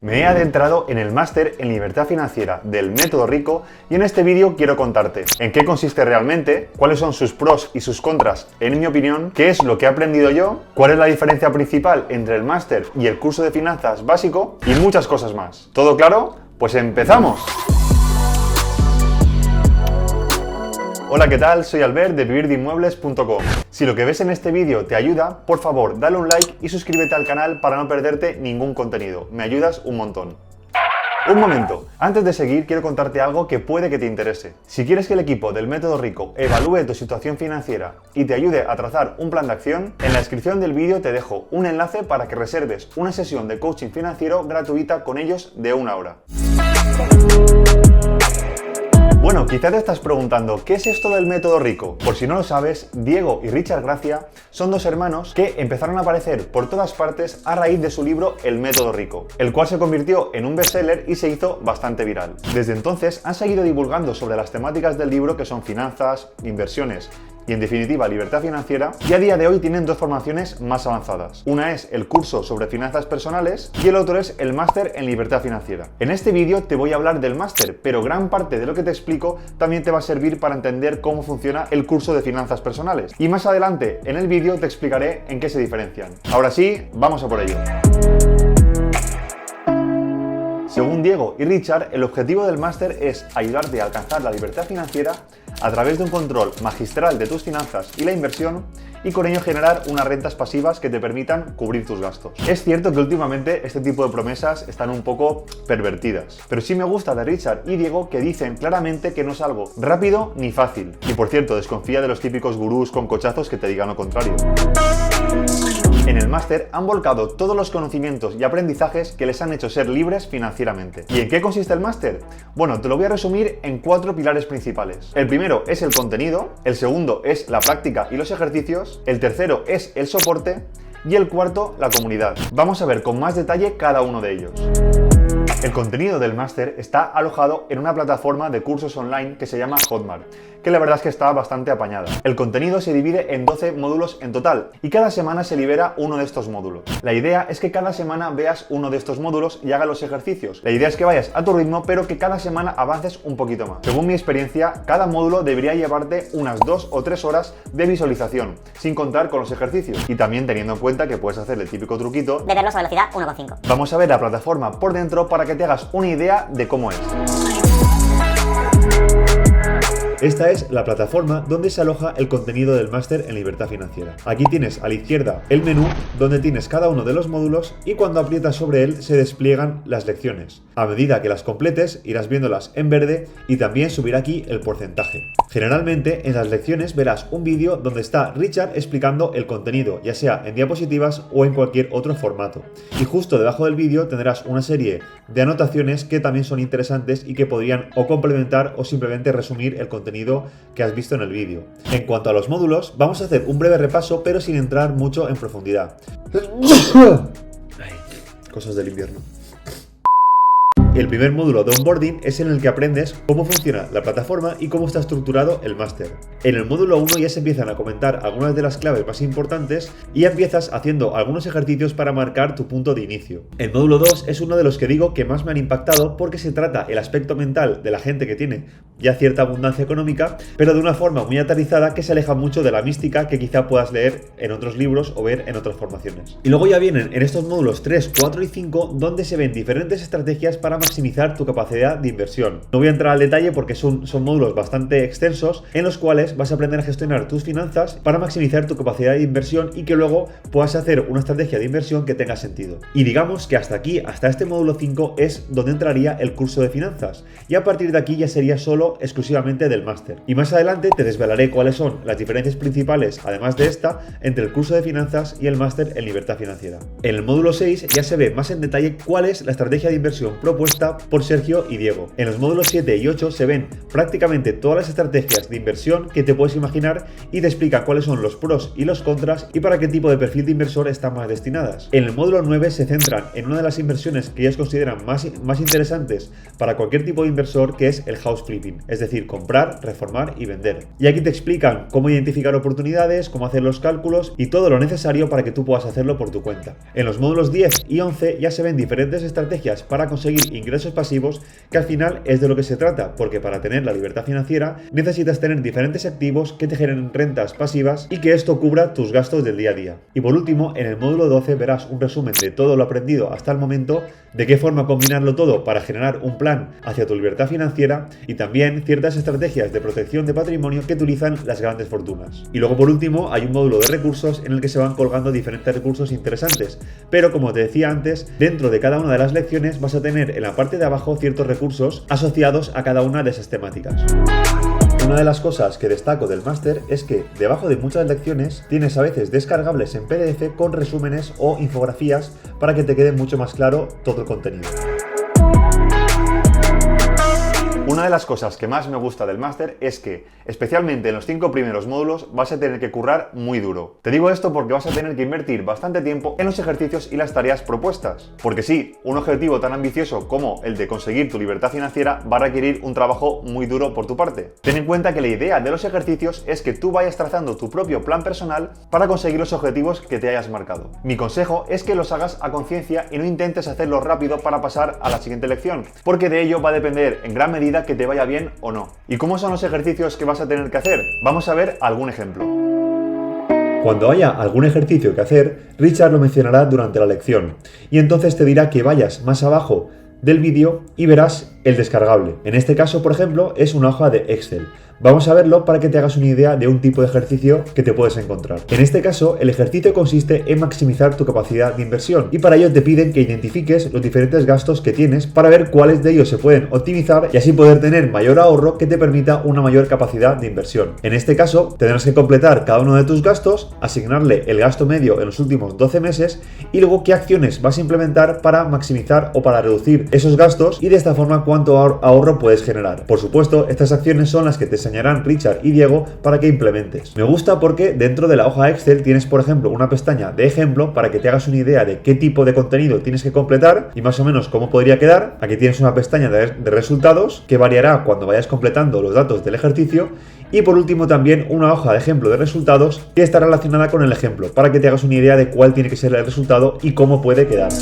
Me he adentrado en el máster en libertad financiera del Método Rico y en este vídeo quiero contarte en qué consiste realmente, cuáles son sus pros y sus contras en mi opinión, qué es lo que he aprendido yo, cuál es la diferencia principal entre el máster y el curso de finanzas básico y muchas cosas más. ¿Todo claro? Pues empezamos. Hola, ¿qué tal? Soy Albert de vivirdeInmuebles.com. Si lo que ves en este vídeo te ayuda, por favor dale un like y suscríbete al canal para no perderte ningún contenido. Me ayudas un montón. Un momento, antes de seguir quiero contarte algo que puede que te interese. Si quieres que el equipo del Método Rico evalúe tu situación financiera y te ayude a trazar un plan de acción, en la descripción del vídeo te dejo un enlace para que reserves una sesión de coaching financiero gratuita con ellos de 1 hora. Bueno, quizás te estás preguntando, ¿qué es esto del Método Rico? Por si no lo sabes, Diego y Richard Gracia son dos hermanos que empezaron a aparecer por todas partes a raíz de su libro El Método Rico, el cual se convirtió en un bestseller y se hizo bastante viral. Desde entonces han seguido divulgando sobre las temáticas del libro que son finanzas, inversiones y en definitiva libertad financiera, y a día de hoy tienen dos formaciones más avanzadas. Una es el curso sobre finanzas personales y el otro es el máster en libertad financiera. En este vídeo te voy a hablar del máster, pero gran parte de lo que te explico también te va a servir para entender cómo funciona el curso de finanzas personales. Y más adelante en el vídeo te explicaré en qué se diferencian. Ahora sí, vamos a por ello. Según Diego y Richard, el objetivo del máster es ayudarte a alcanzar la libertad financiera a través de un control magistral de tus finanzas y la inversión y con ello generar unas rentas pasivas que te permitan cubrir tus gastos. Es cierto que últimamente este tipo de promesas están un poco pervertidas, pero sí me gusta de Richard y Diego que dicen claramente que no es algo rápido ni fácil. Y por cierto, desconfía de los típicos gurús con cochazos que te digan lo contrario. En el máster han volcado todos los conocimientos y aprendizajes que les han hecho ser libres financieramente. ¿Y en qué consiste el máster? Bueno, te lo voy a resumir en 4 pilares principales. El primero es el contenido, el segundo es la práctica y los ejercicios, el tercero es el soporte y el cuarto la comunidad. Vamos a ver con más detalle cada uno de ellos. El contenido del máster está alojado en una plataforma de cursos online que se llama Hotmart, que la verdad es que está bastante apañada. El contenido se divide en 12 módulos en total y cada semana se libera uno de estos módulos. La idea es que cada semana veas uno de estos módulos y hagas los ejercicios. La idea es que vayas a tu ritmo, pero que cada semana avances un poquito más. Según mi experiencia, cada módulo debería llevarte unas 2 o 3 horas de visualización, sin contar con los ejercicios. Y también teniendo en cuenta que puedes hacer el típico truquito de verlos a velocidad 1,5. Vamos a ver la plataforma por dentro para que te hagas una idea de cómo es. Esta es la plataforma donde se aloja el contenido del máster en libertad financiera. Aquí tienes a la izquierda el menú donde tienes cada uno de los módulos y cuando aprietas sobre él se despliegan las lecciones. A medida que las completes irás viéndolas en verde y también subirá aquí el porcentaje. Generalmente en las lecciones verás un vídeo donde está Richard explicando el contenido, ya sea en diapositivas o en cualquier otro formato. Y justo debajo del vídeo tendrás una serie de anotaciones que también son interesantes y que podrían o complementar o simplemente resumir el contenido que has visto en el vídeo. En cuanto a los módulos, vamos a hacer un breve repaso pero sin entrar mucho en profundidad. Cosas del invierno. El primer módulo de onboarding es en el que aprendes cómo funciona la plataforma y cómo está estructurado el máster. En el módulo 1 ya se empiezan a comentar algunas de las claves más importantes y ya empiezas haciendo algunos ejercicios para marcar tu punto de inicio. El módulo 2 es uno de los que digo que más me han impactado porque se trata el aspecto mental de la gente que tiene ya cierta abundancia económica, pero de una forma muy aterrizada que se aleja mucho de la mística que quizá puedas leer en otros libros o ver en otras formaciones. Y luego ya vienen en estos módulos 3, 4 y 5 donde se ven diferentes estrategias para maximizar tu capacidad de inversión. No voy a entrar al detalle porque son módulos bastante extensos en los cuales vas a aprender a gestionar tus finanzas para maximizar tu capacidad de inversión y que luego puedas hacer una estrategia de inversión que tenga sentido. Y digamos que hasta aquí, hasta este módulo 5 es donde entraría el curso de finanzas y a partir de aquí ya sería solo exclusivamente del máster. Y más adelante te desvelaré cuáles son las diferencias principales, además de esta, entre el curso de finanzas y el máster en libertad financiera. En el módulo 6 ya se ve más en detalle cuál es la estrategia de inversión propuesta por Sergio y Diego. En los módulos 7 y 8 se ven prácticamente todas las estrategias de inversión que te puedes imaginar y te explica cuáles son los pros y los contras y para qué tipo de perfil de inversor están más destinadas. En el módulo 9 se centran en una de las inversiones que ellos consideran más interesantes para cualquier tipo de inversor, que es el house flipping. onboarding, es decir, comprar, reformar y vender. Y aquí te explican cómo identificar oportunidades, cómo hacer los cálculos y todo lo necesario para que tú puedas hacerlo por tu cuenta. En los módulos 10 y 11 ya se ven diferentes estrategias para conseguir ingresos pasivos, que al final es de lo que se trata, porque para tener la libertad financiera necesitas tener diferentes activos que te generen rentas pasivas y que esto cubra tus gastos del día a día. Y por último, en el módulo 12 verás un resumen de todo lo aprendido hasta el momento, de qué forma combinarlo todo para generar un plan hacia tu libertad financiera y también ciertas estrategias de protección de patrimonio que utilizan las grandes fortunas. Y luego por último hay un módulo de recursos en el que se van colgando diferentes recursos interesantes, pero como te decía antes, dentro de cada una de las lecciones vas a tener en la parte de abajo ciertos recursos asociados a cada una de esas temáticas. Una de las cosas que destaco del máster es que debajo de muchas lecciones tienes a veces descargables en PDF con resúmenes o infografías para que te quede mucho más claro todo el contenido. Una de las cosas que más me gusta del máster es que, especialmente en los 5 primeros módulos, vas a tener que currar muy duro. Te digo esto porque vas a tener que invertir bastante tiempo en los ejercicios y las tareas propuestas. Porque sí, un objetivo tan ambicioso como el de conseguir tu libertad financiera va a requerir un trabajo muy duro por tu parte. Ten en cuenta que la idea de los ejercicios es que tú vayas trazando tu propio plan personal para conseguir los objetivos que te hayas marcado. Mi consejo es que los hagas a conciencia y no intentes hacerlo rápido para pasar a la siguiente lección, porque de ello va a depender en gran medida que te vaya bien o no. ¿Y cómo son los ejercicios que vas a tener que hacer? Vamos a ver algún ejemplo. Cuando haya algún ejercicio que hacer, Richard lo mencionará durante la lección y entonces te dirá que vayas más abajo del vídeo y verás el descargable. En este caso, por ejemplo, es una hoja de Excel. Vamos a verlo para que te hagas una idea de un tipo de ejercicio que te puedes encontrar. En este caso, el ejercicio consiste en maximizar tu capacidad de inversión y para ello te piden que identifiques los diferentes gastos que tienes para ver cuáles de ellos se pueden optimizar y así poder tener mayor ahorro que te permita una mayor capacidad de inversión. En este caso, tendrás que completar cada uno de tus gastos, asignarle el gasto medio en los últimos 12 meses y luego qué acciones vas a implementar para maximizar o para reducir esos gastos y de esta forma cuánto ahorro puedes generar. Por supuesto, estas acciones son las que te enseñarán Richard y Diego para que implementes. Me gusta porque dentro de la hoja Excel tienes, por ejemplo, una pestaña de ejemplo para que te hagas una idea de qué tipo de contenido tienes que completar y más o menos cómo podría quedar. Aquí tienes una pestaña de resultados que variará cuando vayas completando los datos del ejercicio. Y por último también una hoja de ejemplo de resultados que está relacionada con el ejemplo para que te hagas una idea de cuál tiene que ser el resultado y cómo puede quedar.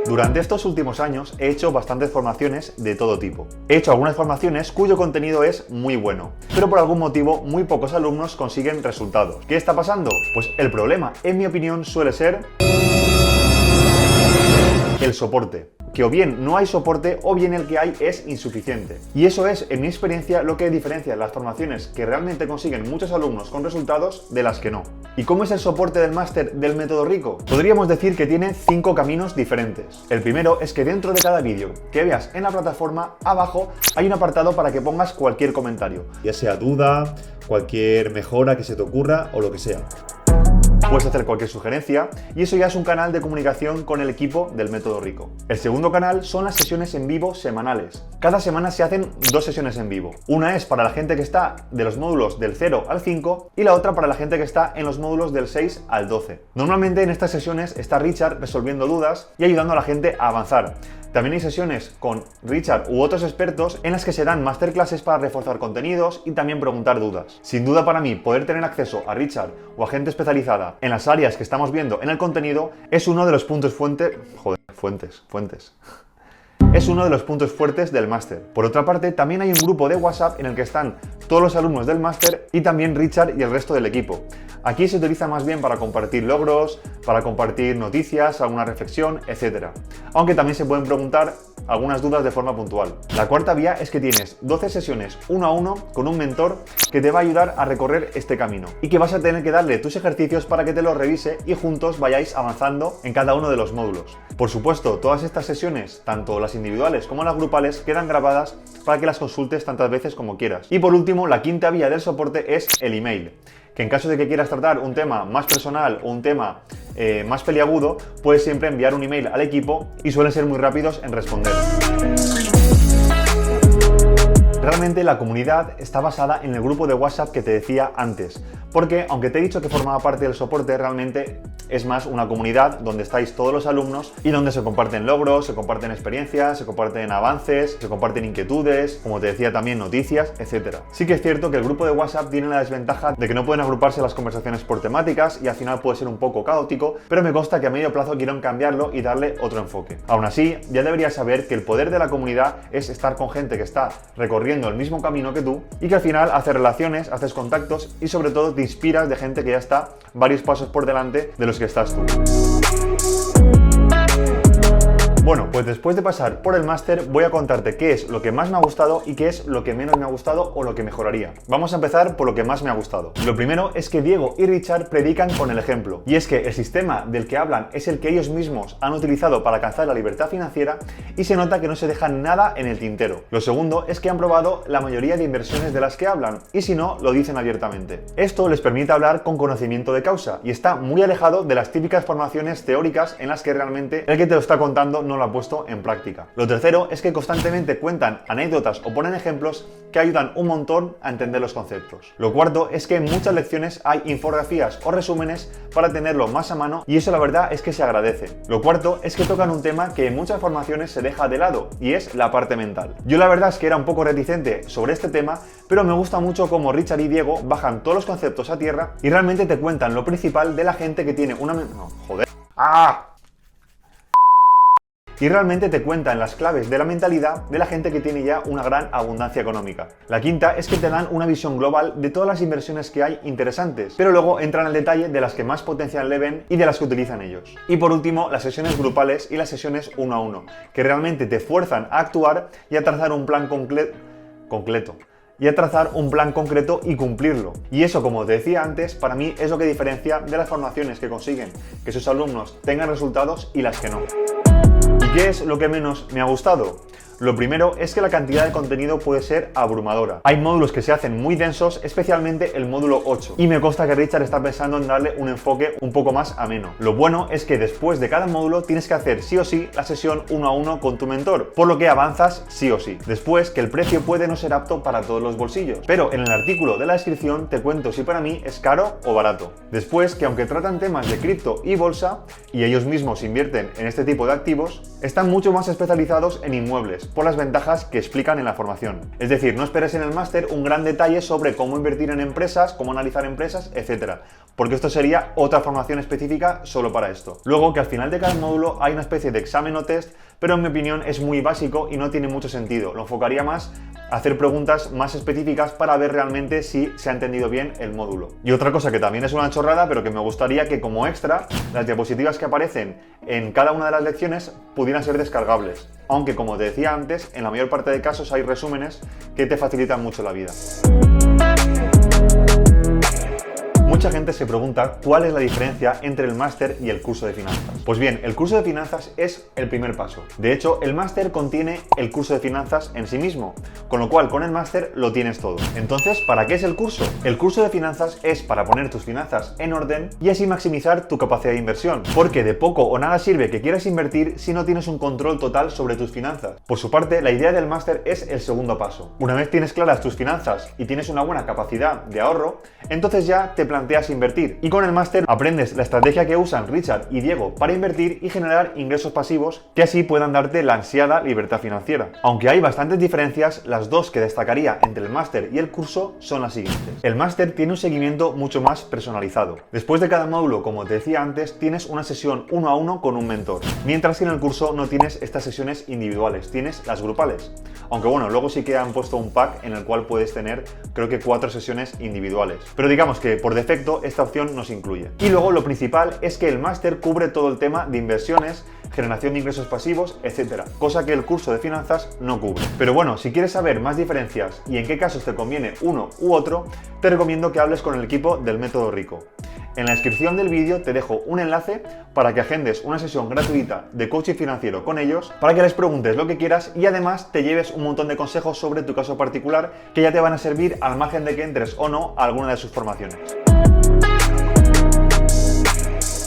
Durante estos últimos años he hecho bastantes formaciones de todo tipo. He hecho algunas formaciones cuyo contenido es muy bueno, pero por algún motivo muy pocos alumnos consiguen resultados. ¿Qué está pasando? Pues el problema, en mi opinión, suele ser el soporte. Que o bien no hay soporte o bien el que hay es insuficiente. Y eso es, en mi experiencia, lo que diferencia las formaciones que realmente consiguen muchos alumnos con resultados de las que no. ¿Y cómo es el soporte del máster del método Rico? Podríamos decir que tiene 5 caminos diferentes. El primero es que dentro de cada vídeo que veas en la plataforma, abajo hay un apartado para que pongas cualquier comentario. Ya sea duda, cualquier mejora que se te ocurra o lo que sea. Puedes hacer cualquier sugerencia y eso ya es un canal de comunicación con el equipo del método Rico. El segundo canal son las sesiones en vivo semanales. Cada semana se hacen 2 sesiones en vivo. Una es para la gente que está de los módulos del 0 al 5 y la otra para la gente que está en los módulos del 6 al 12. Normalmente en estas sesiones está Richard resolviendo dudas y ayudando a la gente a avanzar. También hay sesiones con Richard u otros expertos en las que se dan masterclasses para reforzar contenidos y también preguntar dudas. Sin duda para mí, poder tener acceso a Richard o a gente especializada en las áreas que estamos viendo en el contenido es uno de los puntos fuentes. Es uno de los puntos fuertes del máster. Por otra parte, también hay un grupo de WhatsApp en el que están todos los alumnos del máster y también Richard y el resto del equipo. Aquí se utiliza más bien para compartir logros, para compartir noticias, alguna reflexión, etc. Aunque también se pueden preguntar algunas dudas de forma puntual. La cuarta vía es que tienes 12 sesiones 1 a 1 con un mentor que te va a ayudar a recorrer este camino y que vas a tener que darle tus ejercicios para que te los revise y juntos vayáis avanzando en cada uno de los módulos. Por supuesto, todas estas sesiones, tanto las individuales como las grupales, quedan grabadas para que las consultes tantas veces como quieras. Y por último, la quinta vía del soporte es el email, que en caso de que quieras tratar un tema más personal o un tema más peliagudo, puedes siempre enviar un email al equipo y suelen ser muy rápidos en responder. Realmente la comunidad está basada en el grupo de WhatsApp que te decía antes, porque aunque te he dicho que formaba parte del soporte, realmente es más una comunidad donde estáis todos los alumnos y donde se comparten logros, se comparten experiencias, se comparten avances, se comparten inquietudes, como te decía también noticias, etc. Sí que es cierto que el grupo de WhatsApp tiene la desventaja de que no pueden agruparse las conversaciones por temáticas y al final puede ser un poco caótico, pero me consta que a medio plazo quieren cambiarlo y darle otro enfoque. Aún así, ya deberías saber que el poder de la comunidad es estar con gente que está recorriendo el mismo camino que tú y que al final haces relaciones, haces contactos y sobre todo te inspiras de gente que ya está varios pasos por delante de los que estás tú. Bueno, pues después de pasar por el máster voy a contarte qué es lo que más me ha gustado y qué es lo que menos me ha gustado o lo que mejoraría. Vamos a empezar por lo que más me ha gustado. Lo primero es que Diego y Richard predican con el ejemplo, y es que el sistema del que hablan es el que ellos mismos han utilizado para alcanzar la libertad financiera y se nota que no se dejan nada en el tintero. Lo segundo es que han probado la mayoría de inversiones de las que hablan y si no, lo dicen abiertamente. Esto les permite hablar con conocimiento de causa y está muy alejado de las típicas formaciones teóricas en las que realmente el que te lo está contando no lo ha puesto en práctica. Lo tercero es que constantemente cuentan anécdotas o ponen ejemplos que ayudan un montón a entender los conceptos. Lo cuarto es que en muchas lecciones hay infografías o resúmenes para tenerlo más a mano y eso la verdad es que se agradece. Lo cuarto es que tocan un tema que en muchas formaciones se deja de lado y es la parte mental. Yo la verdad es que era un poco reticente sobre este tema, pero me gusta mucho cómo Richard y Diego bajan todos los conceptos a tierra y realmente te cuentan lo principal de la gente que tiene una... No, joder. ¡Ah! Y realmente te cuentan las claves de la mentalidad de la gente que tiene ya una gran abundancia económica. La quinta es que te dan una visión global de todas las inversiones que hay interesantes, pero luego entran al detalle de las que más potencial le ven y de las que utilizan ellos. Y por último, las sesiones grupales y las sesiones uno a uno, que realmente te fuerzan a actuar y a trazar un plan concreto y cumplirlo. Y eso, como te decía antes, para mí es lo que diferencia de las formaciones que consiguen que sus alumnos tengan resultados y las que no. ¿Y qué es lo que menos me ha gustado? Lo primero es que la cantidad de contenido puede ser abrumadora. Hay módulos que se hacen muy densos, especialmente el módulo 8, y me consta que Richard está pensando en darle un enfoque un poco más ameno. Lo bueno es que después de cada módulo tienes que hacer sí o sí la sesión uno a uno con tu mentor, por lo que avanzas sí o sí. Después, que el precio puede no ser apto para todos los bolsillos, pero en el artículo de la descripción te cuento si para mí es caro o barato. Después, que aunque tratan temas de cripto y bolsa, y ellos mismos invierten en este tipo de activos, están mucho más especializados en inmuebles, por las ventajas que explican en la formación. Es decir, no esperes en el máster un gran detalle sobre cómo invertir en empresas, cómo analizar empresas, etc. Porque esto sería otra formación específica solo para esto. Luego, que al final de cada módulo hay una especie de examen o test, pero en mi opinión es muy básico y no tiene mucho sentido. Lo enfocaría más a hacer preguntas más específicas para ver realmente si se ha entendido bien el módulo. Y otra cosa que también es una chorrada, pero que me gustaría que como extra, las diapositivas que aparecen en cada una de las lecciones pudieran ser descargables. Aunque, como te decía antes, en la mayor parte de casos hay resúmenes que te facilitan mucho la vida. Mucha gente se pregunta cuál es la diferencia entre el máster y el curso de finanzas. Pues bien, el curso de finanzas es el primer paso. De hecho, el máster contiene el curso de finanzas en sí mismo, con lo cual con el máster lo tienes todo. Entonces, ¿para qué es el curso? El curso de finanzas es para poner tus finanzas en orden y así maximizar tu capacidad de inversión, porque de poco o nada sirve que quieras invertir si no tienes un control total sobre tus finanzas. Por su parte, la idea del máster es el segundo paso. Una vez tienes claras tus finanzas y tienes una buena capacidad de ahorro, entonces ya te planteas invertir. Y con el máster aprendes la estrategia que usan Richard y Diego para invertir y generar ingresos pasivos que así puedan darte la ansiada libertad financiera. Aunque hay bastantes diferencias, las dos que destacaría entre el máster y el curso son las siguientes. El máster tiene un seguimiento mucho más personalizado. Después de cada módulo, como te decía antes, tienes una sesión uno a uno con un mentor, mientras que en el curso no tienes estas sesiones individuales, tienes las grupales. Aunque bueno, luego sí que han puesto un pack en el cual puedes tener, creo que 4 sesiones individuales. Pero digamos que por defecto esta opción no se incluye. Y luego lo principal es que el máster cubre todo el tema de inversiones, generación de ingresos pasivos, etc. Cosa que el curso de finanzas no cubre. Pero bueno, si quieres saber más diferencias y en qué casos te conviene uno u otro, te recomiendo que hables con el equipo del Método Rico. En la descripción del vídeo te dejo un enlace para que agendes una sesión gratuita de coaching financiero con ellos, para que les preguntes lo que quieras y además te lleves un montón de consejos sobre tu caso particular que ya te van a servir al margen de que entres o no a alguna de sus formaciones.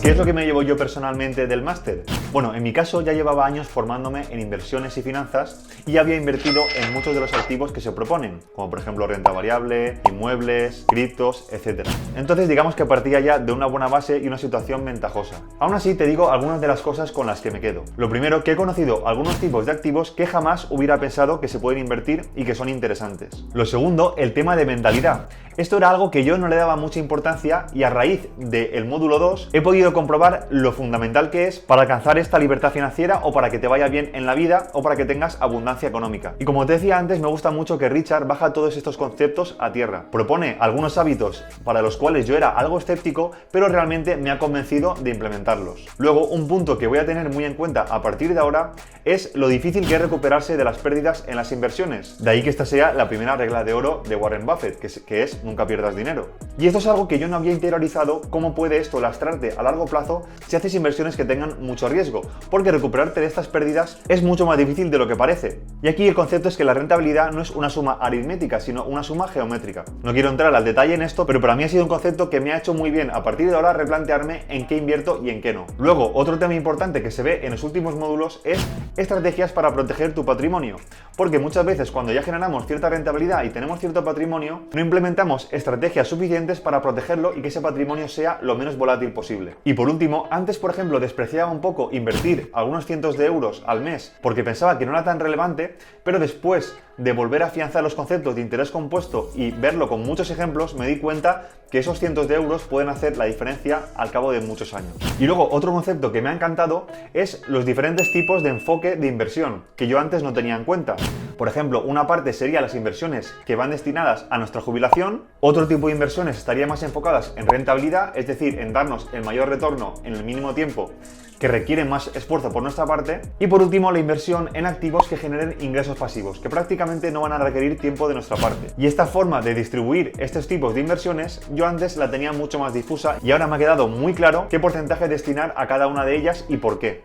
¿Y qué es lo que me llevo yo personalmente del máster? Bueno, en mi caso ya llevaba años formándome en inversiones y finanzas y había invertido en muchos de los activos que se proponen, como por ejemplo renta variable, inmuebles, criptos, etc. Entonces digamos que partía ya de una buena base y una situación ventajosa. Aún así te digo algunas de las cosas con las que me quedo. Lo primero, que he conocido algunos tipos de activos que jamás hubiera pensado que se pueden invertir y que son interesantes. Lo segundo, el tema de mentalidad. Esto era algo que yo no le daba mucha importancia y a raíz del módulo 2 he podido comprobar lo fundamental que es para alcanzar esta libertad financiera o para que te vaya bien en la vida o para que tengas abundancia económica. Y como te decía antes, me gusta mucho que Richard baja todos estos conceptos a tierra. Propone algunos hábitos para los cuales yo era algo escéptico, pero realmente me ha convencido de implementarlos. Luego, un punto que voy a tener muy en cuenta a partir de ahora es lo difícil que es recuperarse de las pérdidas en las inversiones. De ahí que esta sea la primera regla de oro de Warren Buffett, que es nunca pierdas dinero. Y esto es algo que yo no había interiorizado, cómo puede esto lastrarte a largo plazo si haces inversiones que tengan mucho riesgo, porque recuperarte de estas pérdidas es mucho más difícil de lo que parece. Y aquí el concepto es que la rentabilidad no es una suma aritmética, sino una suma geométrica. No quiero entrar al detalle en esto, pero para mí ha sido un concepto que me ha hecho muy bien a partir de ahora replantearme en qué invierto y en qué no. Luego, otro tema importante que se ve en los últimos módulos es estrategias para proteger tu patrimonio, porque muchas veces cuando ya generamos cierta rentabilidad y tenemos cierto patrimonio, no implementamos estrategias suficientes para protegerlo y que ese patrimonio sea lo menos volátil posible. Y por último, antes por ejemplo despreciaba un poco invertir algunos cientos de euros al mes porque pensaba que no era tan relevante, pero después de volver a afianzar los conceptos de interés compuesto y verlo con muchos ejemplos, me di cuenta que esos cientos de euros pueden hacer la diferencia al cabo de muchos años. Y luego otro concepto que me ha encantado es los diferentes tipos de enfoque de inversión que yo antes no tenía en cuenta. Por ejemplo, una parte sería las inversiones que van destinadas a nuestra jubilación, otro tipo de inversiones estarían más enfocadas en rentabilidad, es decir, en darnos el mayor retorno en el mínimo tiempo, que requieren más esfuerzo por nuestra parte, y por último la inversión en activos que generen ingresos pasivos, que prácticamente no van a requerir tiempo de nuestra parte. Y esta forma de distribuir estos tipos de inversiones yo antes la tenía mucho más difusa y ahora me ha quedado muy claro qué porcentaje destinar a cada una de ellas y por qué.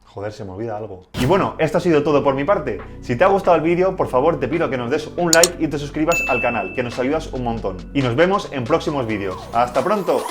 Joder, se me olvida algo. Y bueno, esto ha sido todo por mi parte. Si te ha gustado el vídeo, por favor te pido que nos des un like y te suscribas al canal, que nos ayudas un montón. Y nos vemos en próximos vídeos. ¡Hasta pronto!